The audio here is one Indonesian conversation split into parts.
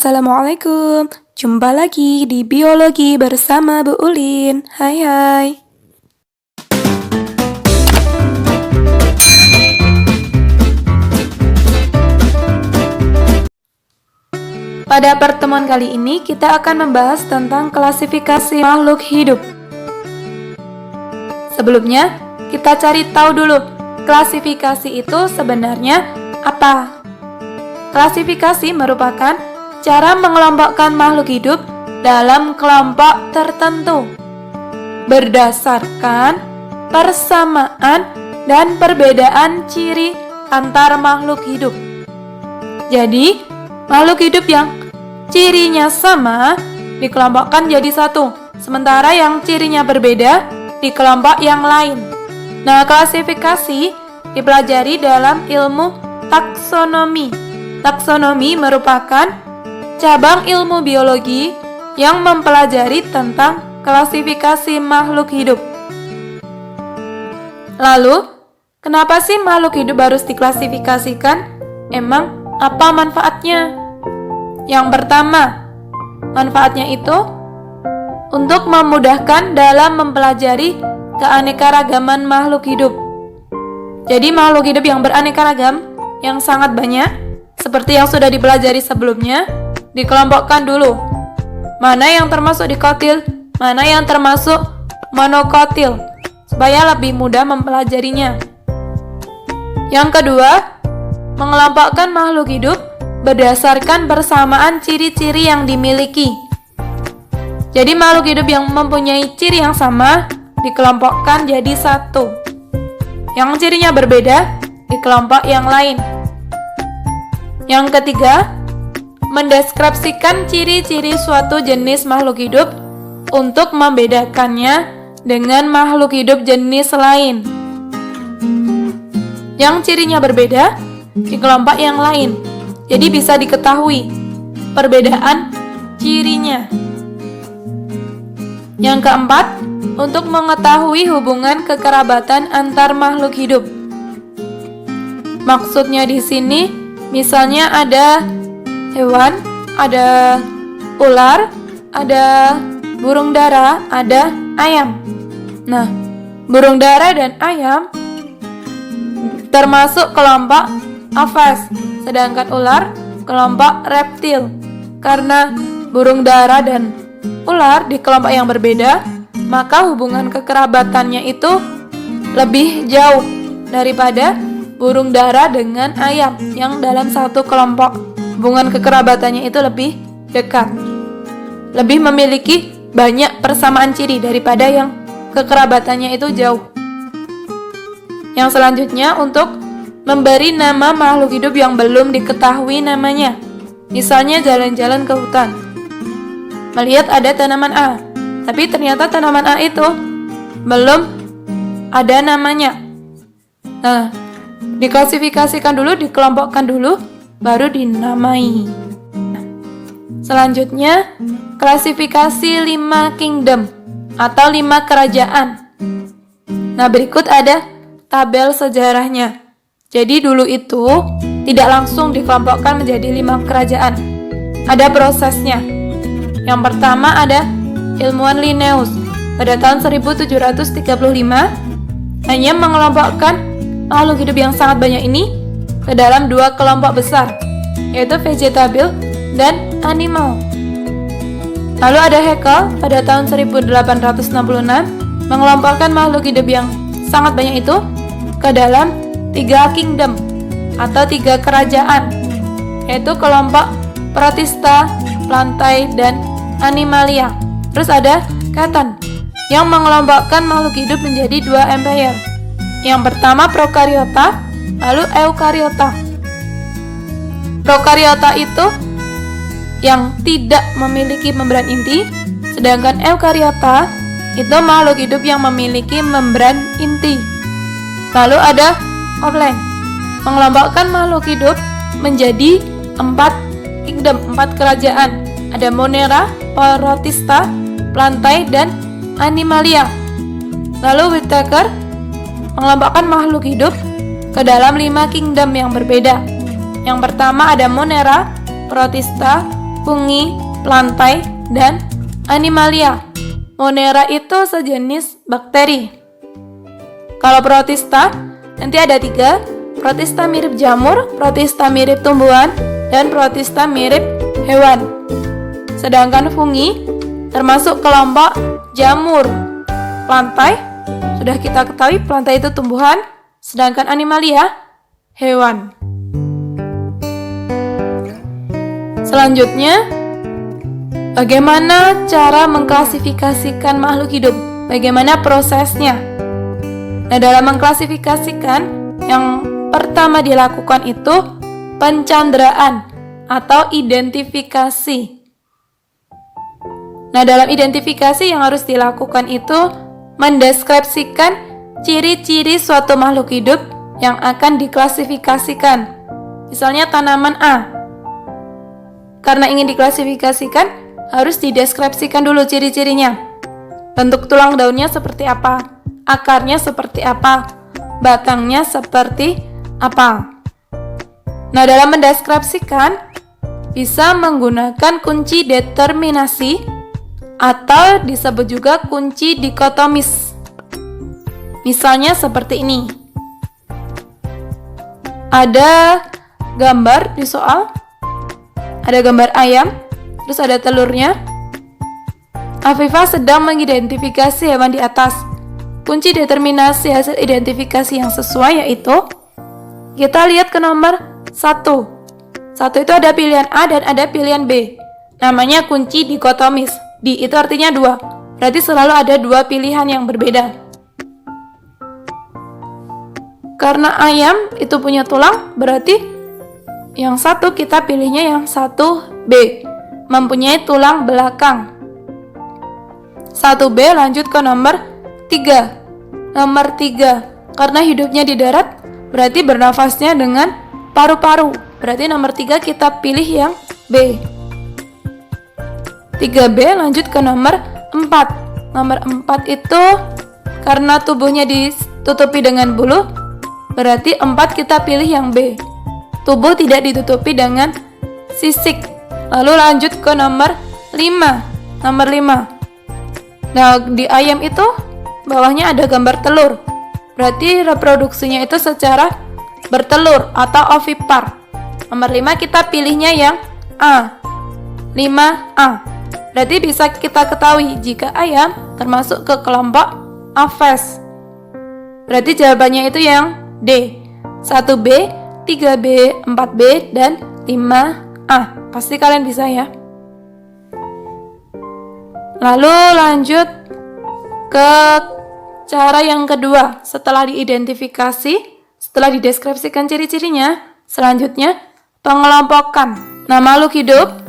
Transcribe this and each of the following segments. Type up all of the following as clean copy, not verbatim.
Assalamualaikum. Jumpa lagi di Biologi bersama Bu Ulin. Hai hai. Pada pertemuan kali ini kita akan membahas tentang klasifikasi makhluk hidup. Sebelumnya, kita cari tahu dulu klasifikasi itu sebenarnya apa. Klasifikasi merupakan cara mengelompokkan makhluk hidup dalam kelompok tertentu berdasarkan persamaan dan perbedaan ciri antar makhluk hidup. Jadi, makhluk hidup yang cirinya sama dikelompokkan jadi satu, sementara yang cirinya berbeda di kelompok yang lain. Nah, klasifikasi dipelajari dalam ilmu taksonomi. Taksonomi merupakan cabang ilmu biologi yang mempelajari tentang klasifikasi makhluk hidup. Lalu, kenapa sih makhluk hidup harus diklasifikasikan? Emang apa manfaatnya? Yang pertama, manfaatnya itu untuk memudahkan dalam mempelajari keanekaragaman makhluk hidup. Jadi makhluk hidup yang beraneka ragam, yang sangat banyak, seperti yang sudah dipelajari sebelumnya, dikelompokkan dulu. Mana yang termasuk dikotil, mana yang termasuk monokotil, supaya lebih mudah mempelajarinya. Yang kedua, mengelompokkan makhluk hidup berdasarkan persamaan ciri-ciri yang dimiliki. Jadi makhluk hidup yang mempunyai ciri yang sama dikelompokkan jadi satu. Yang cirinya berbeda di kelompok yang lain. Yang ketiga, mendeskripsikan ciri-ciri suatu jenis makhluk hidup untuk membedakannya dengan makhluk hidup jenis lain. Yang cirinya berbeda di kelompok yang lain. Jadi bisa diketahui perbedaan cirinya. Yang keempat, untuk mengetahui hubungan kekerabatan antar makhluk hidup. Maksudnya di sini, misalnya ada hewan, ada ular, ada burung dara, ada ayam. Nah, burung dara dan ayam termasuk kelompok Aves, sedangkan ular kelompok reptil. Karena burung dara dan ular di kelompok yang berbeda, maka hubungan kekerabatannya itu lebih jauh daripada burung dara dengan ayam yang dalam satu kelompok. Hubungan kekerabatannya itu lebih dekat, lebih memiliki banyak persamaan ciri daripada yang kekerabatannya itu jauh. Yang selanjutnya, untuk memberi nama makhluk hidup yang belum diketahui namanya. Misalnya jalan-jalan ke hutan, melihat ada tanaman A, tapi ternyata tanaman A itu belum ada namanya. Nah, diklasifikasikan dulu, dikelompokkan dulu, baru dinamai. Selanjutnya, klasifikasi 5 kingdom atau 5 kerajaan. Nah, berikut ada tabel sejarahnya. Jadi dulu itu tidak langsung dikelompokkan menjadi 5 kerajaan. Ada prosesnya. Yang pertama ada ilmuwan Linnaeus pada tahun 1735 hanya mengelompokkan makhluk hidup yang sangat banyak ini ke dalam 2 kelompok besar, yaitu vegetable dan animal. Lalu ada Haeckel pada tahun 1866 mengelompokkan makhluk hidup yang sangat banyak itu ke dalam 3 kingdom atau 3 kerajaan, yaitu kelompok Protista, Plantae, dan Animalia. Terus ada Catton yang mengelompokkan makhluk hidup menjadi 2 empire. Yang pertama prokariota, lalu eukariota. Prokariota itu yang tidak memiliki membran inti, sedangkan eukariota itu makhluk hidup yang memiliki membran inti. Lalu ada Offline mengelompokkan makhluk hidup menjadi 4 kingdom, 4 kerajaan. Ada Monera, Protista, Plantae, dan Animalia. Lalu Whittaker mengelompokkan makhluk hidup ke dalam 5 kingdom yang berbeda. Yang pertama ada Monera, Protista, fungi, plantae, dan animalia. Monera itu sejenis bakteri. Kalau protista, nanti ada 3. Protista mirip jamur, protista mirip tumbuhan, dan protista mirip hewan. Sedangkan fungi termasuk kelompok jamur. Plantae, sudah kita ketahui plantae itu tumbuhan, sedangkan animalia hewan. Selanjutnya, bagaimana cara mengklasifikasikan makhluk hidup? Bagaimana prosesnya? Nah, dalam mengklasifikasikan, yang pertama dilakukan itu pencanderaan atau identifikasi. Nah, dalam identifikasi yang harus dilakukan itu mendeskripsikan ciri-ciri suatu makhluk hidup yang akan diklasifikasikan. Misalnya tanaman A. Karena ingin diklasifikasikan, harus dideskripsikan dulu ciri-cirinya. Bentuk tulang daunnya seperti apa? Akarnya seperti apa? Batangnya seperti apa? Nah, dalam mendeskripsikan bisa menggunakan kunci determinasi atau disebut juga kunci dikotomis. Misalnya seperti ini. Ada gambar di soal. Ada gambar ayam, terus ada telurnya. Afifah sedang mengidentifikasi hewan di atas. Kunci determinasi hasil identifikasi yang sesuai yaitu, kita lihat ke nomor 1. 1 itu ada pilihan A dan ada pilihan B. Namanya kunci dikotomis. Di itu artinya 2. Berarti selalu ada 2 pilihan yang berbeda. Karena ayam itu punya tulang, berarti yang 1 kita pilihnya yang 1B. Mempunyai tulang belakang. 1B lanjut ke nomor 3. Nomor 3. Karena hidupnya di darat, berarti bernafasnya dengan paru-paru. Berarti nomor 3 kita pilih yang B. 3B lanjut ke nomor 4. Nomor 4 itu karena tubuhnya ditutupi dengan bulu, berarti 4 kita pilih yang B. Tubuh tidak ditutupi dengan sisik. Lalu lanjut ke nomor 5. Nomor 5. Nah, di ayam itu bawahnya ada gambar telur. Berarti reproduksinya itu secara bertelur atau ovipar. Nomor 5 kita pilihnya yang A. 5A. Berarti bisa kita ketahui jika ayam termasuk ke kelompok Aves. Berarti jawabannya itu yang D. 1B, 3B, 4B, dan 5A. Pasti kalian bisa ya. Lalu lanjut ke cara yang kedua. Setelah diidentifikasi, setelah dideskripsikan ciri-cirinya, selanjutnya pengelompokan. Nah, makhluk hidup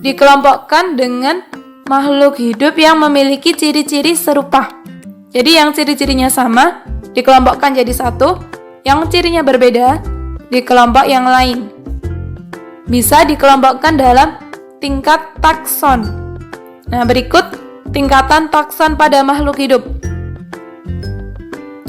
dikelompokkan dengan makhluk hidup yang memiliki ciri-ciri serupa. Jadi yang ciri-cirinya sama dikelompokkan jadi 1, yang cirinya berbeda di kelompok yang lain. Bisa dikelompokkan dalam tingkat takson. Nah, berikut tingkatan takson pada makhluk hidup.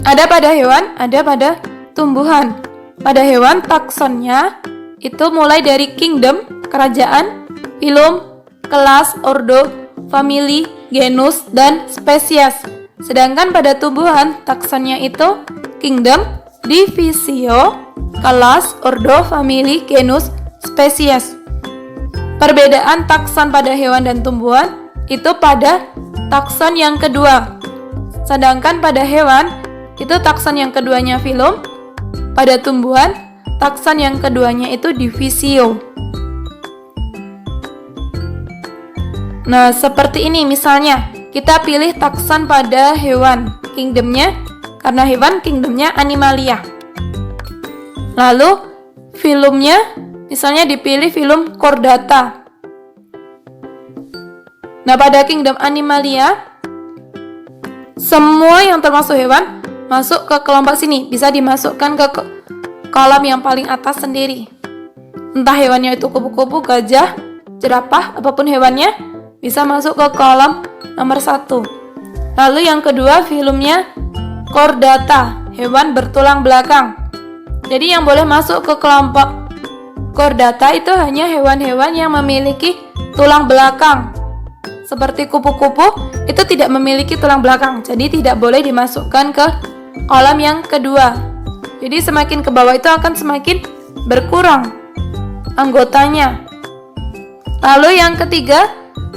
Ada pada hewan, ada pada tumbuhan. Pada hewan, taksonnya itu mulai dari kingdom, kerajaan, filum, kelas, ordo, famili, genus, dan spesies. Sedangkan pada tumbuhan, taksonnya itu kingdom, divisio, kelas, ordo, famili, genus, spesies. Perbedaan takson pada hewan dan tumbuhan itu pada takson yang kedua. Sedangkan pada hewan, itu takson yang keduanya filum. Pada tumbuhan, takson yang keduanya itu divisio. Nah, seperti ini misalnya, kita pilih takson pada hewan, kingdomnya, karena hewan kingdomnya animalia. Lalu, filumnya, misalnya dipilih filum Chordata. Nah, pada kingdom animalia, semua yang termasuk hewan masuk ke kelompok sini, bisa dimasukkan ke kolom yang paling atas sendiri. Entah hewannya itu kupu-kupu, gajah, jerapah, apapun hewannya, bisa masuk ke kolom nomor 1. Lalu yang kedua, filumnya Chordata, hewan bertulang belakang. Jadi yang boleh masuk ke kelompok Chordata itu hanya hewan-hewan yang memiliki tulang belakang. Seperti kupu-kupu itu tidak memiliki tulang belakang, jadi tidak boleh dimasukkan ke kolam yang kedua. Jadi semakin ke bawah itu akan semakin berkurang anggotanya. Lalu yang ketiga,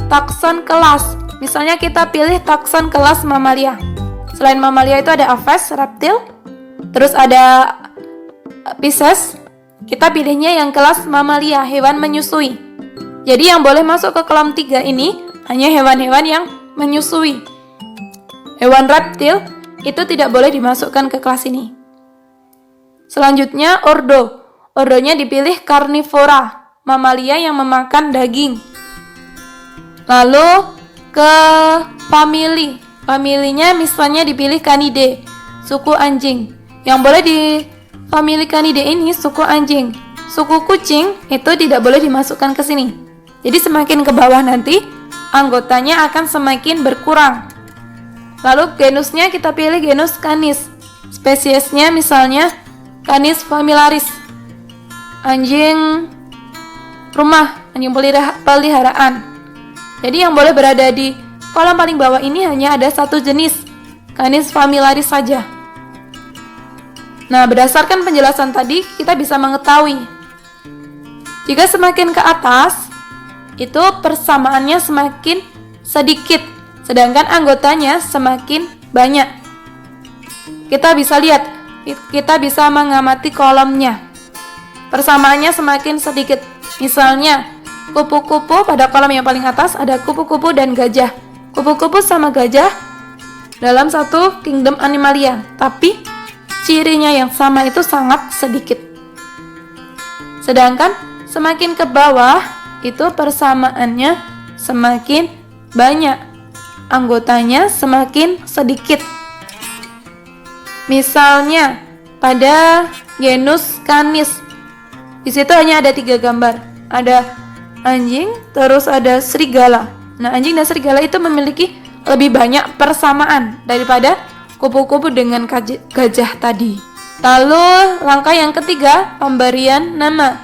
takson kelas. Misalnya kita pilih takson kelas mamalia. Selain mamalia itu ada aves, reptil, terus ada Pisces. Kita pilihnya yang kelas mamalia, hewan menyusui. Jadi yang boleh masuk ke kolam 3 ini hanya hewan-hewan yang menyusui. Hewan reptil itu tidak boleh dimasukkan ke kelas ini. Selanjutnya ordo. Ordonya dipilih karnivora, mamalia yang memakan daging. Lalu ke famili. Familinya misalnya dipilih Canidae, suku anjing. Yang boleh di famili Canidae ini suku anjing. Suku kucing itu tidak boleh dimasukkan ke sini. Jadi semakin ke bawah nanti anggotanya akan semakin berkurang. Lalu genusnya kita pilih genus Canis. Spesiesnya misalnya Canis familiaris, anjing rumah, anjing peliharaan. Jadi yang boleh berada di kolam paling bawah ini hanya ada satu jenis, Canis familiaris saja. Nah, berdasarkan penjelasan tadi kita bisa mengetahui jika semakin ke atas itu persamaannya semakin sedikit, sedangkan anggotanya semakin banyak. Kita bisa lihat, kita bisa mengamati kolomnya. Persamaannya semakin sedikit. Misalnya, kupu-kupu pada kolom yang paling atas ada kupu-kupu dan gajah. Kupu-kupu sama gajah dalam satu kingdom animalia, tapi cirinya yang sama itu sangat sedikit. Sedangkan semakin ke bawah itu persamaannya semakin banyak, anggotanya semakin sedikit. Misalnya pada genus Canis, di situ hanya ada 3 gambar, ada anjing, terus ada serigala. Nah, anjing dan serigala itu memiliki lebih banyak persamaan daripada kupu-kupu dengan gajah tadi. Lalu langkah yang ketiga, pemberian nama.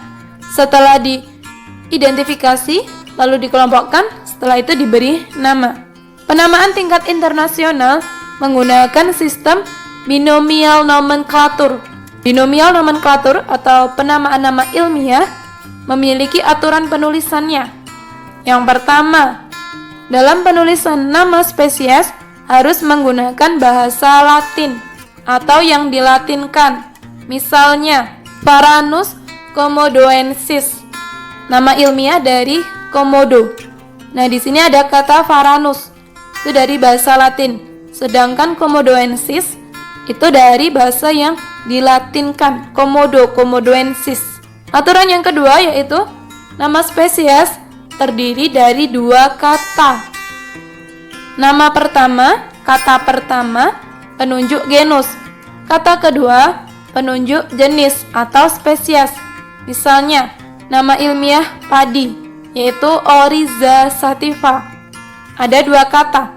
Setelah diidentifikasi, lalu dikelompokkan, setelah itu diberi nama. Penamaan tingkat internasional menggunakan sistem binomial nomenklatur. Binomial nomenklatur atau penamaan nama ilmiah memiliki aturan penulisannya. Yang pertama, dalam penulisan nama spesies harus menggunakan bahasa Latin atau yang dilatinkan. Misalnya, Varanus komodoensis, nama ilmiah dari komodo. Nah, di sini ada kata Varanus, itu dari bahasa Latin. Sedangkan komodoensis itu dari bahasa yang dilatinkan, komodoensis. Aturan yang kedua yaitu nama spesies terdiri dari 2 kata. Nama pertama, kata pertama, penunjuk genus. Kata kedua, penunjuk jenis atau spesies. Misalnya, nama ilmiah padi, yaitu Oryza sativa. Ada 2 kata,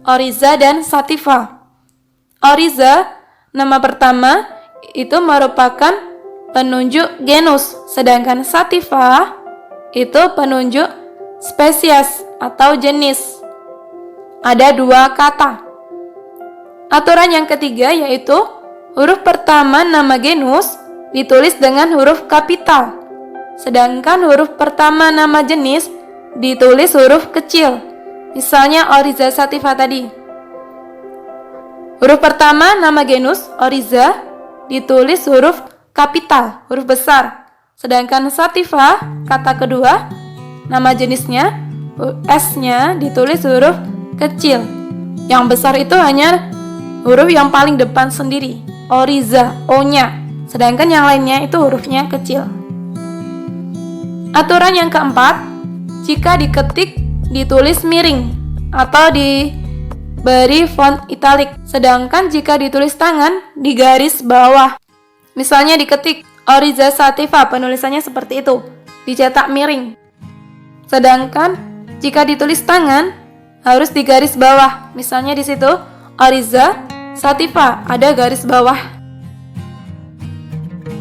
Oryza dan sativa. Oryza, nama pertama, itu merupakan penunjuk genus, sedangkan sativa itu penunjuk spesies atau jenis. Ada 2 kata. Aturan yang ketiga yaitu huruf pertama nama genus ditulis dengan huruf kapital, sedangkan huruf pertama nama jenis ditulis huruf kecil. Misalnya Oryza sativa tadi. Huruf pertama nama genus Oryza ditulis huruf kapital, huruf besar. Sedangkan sativa, kata kedua, nama jenisnya, S-nya ditulis huruf kecil. Yang besar itu hanya huruf yang paling depan sendiri, Oryza, O-nya. Sedangkan yang lainnya itu hurufnya kecil. Aturan yang keempat, jika diketik ditulis miring atau diberi font italic. Sedangkan jika ditulis tangan di garis bawah. Misalnya diketik Oryza sativa, penulisannya seperti itu, dicetak miring. Sedangkan jika ditulis tangan harus di garis bawah. Misalnya di situ Oryza sativa, ada garis bawah.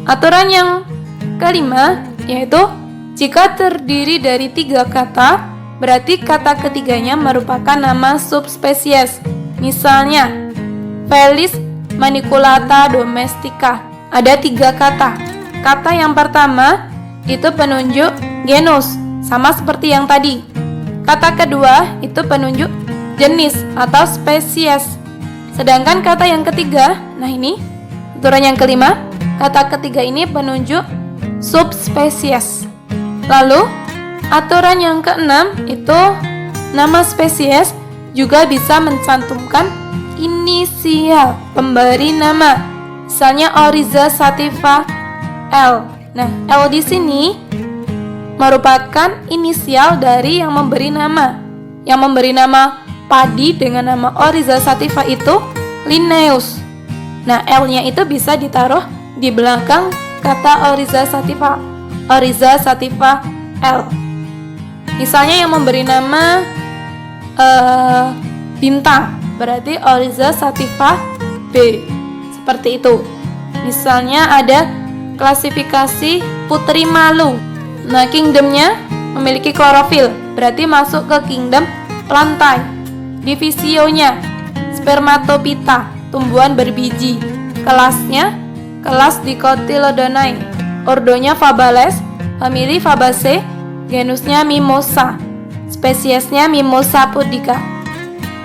Aturan yang kelima yaitu Jika terdiri dari 3 kata, berarti kata ketiganya merupakan nama subspesies. Misalnya, Felis maniculata domestica. Ada 3 kata. Kata yang pertama itu penunjuk genus, sama seperti yang tadi. Kata kedua itu penunjuk jenis atau spesies. Sedangkan kata yang ketiga, nah ini, aturan yang kelima, kata ketiga ini penunjuk subspesies. Lalu, aturan yang keenam itu nama spesies juga bisa mencantumkan inisial pemberi nama. Misalnya Oryza sativa L. Nah, L di sini merupakan inisial dari yang memberi nama. Yang memberi nama padi dengan nama Oryza sativa itu Linnaeus. Nah, L-nya itu bisa ditaruh di belakang kata Oryza sativa. Oryza sativa L. Misalnya yang memberi nama bintang, berarti Oryza sativa B. Seperti itu. Misalnya ada klasifikasi putri malu. Nah, kingdomnya memiliki klorofil, berarti masuk ke kingdom plantae. Divisionya spermatopita, tumbuhan berbiji. Kelasnya kelas Dicotyledonae. Ordonya Fabales, famili Fabaceae, genusnya Mimosa, spesiesnya Mimosa pudica.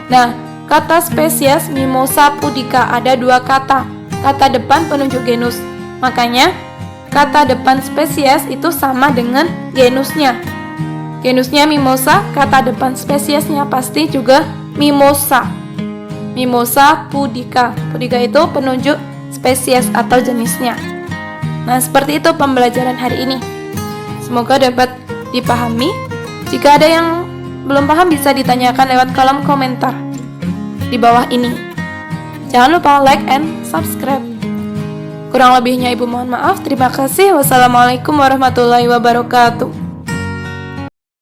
Nah, kata spesies Mimosa pudica ada 2 kata. Kata depan penunjuk genus. Makanya, kata depan spesies itu sama dengan genusnya. Genusnya Mimosa, kata depan spesiesnya pasti juga Mimosa. Mimosa pudica. Pudica itu penunjuk spesies atau jenisnya. Nah, seperti itu pembelajaran hari ini. Semoga dapat dipahami. Jika ada yang belum paham bisa ditanyakan lewat kolom komentar di bawah ini. Jangan lupa like and subscribe. Kurang lebihnya Ibu mohon maaf. Terima kasih. Wassalamualaikum warahmatullahi wabarakatuh.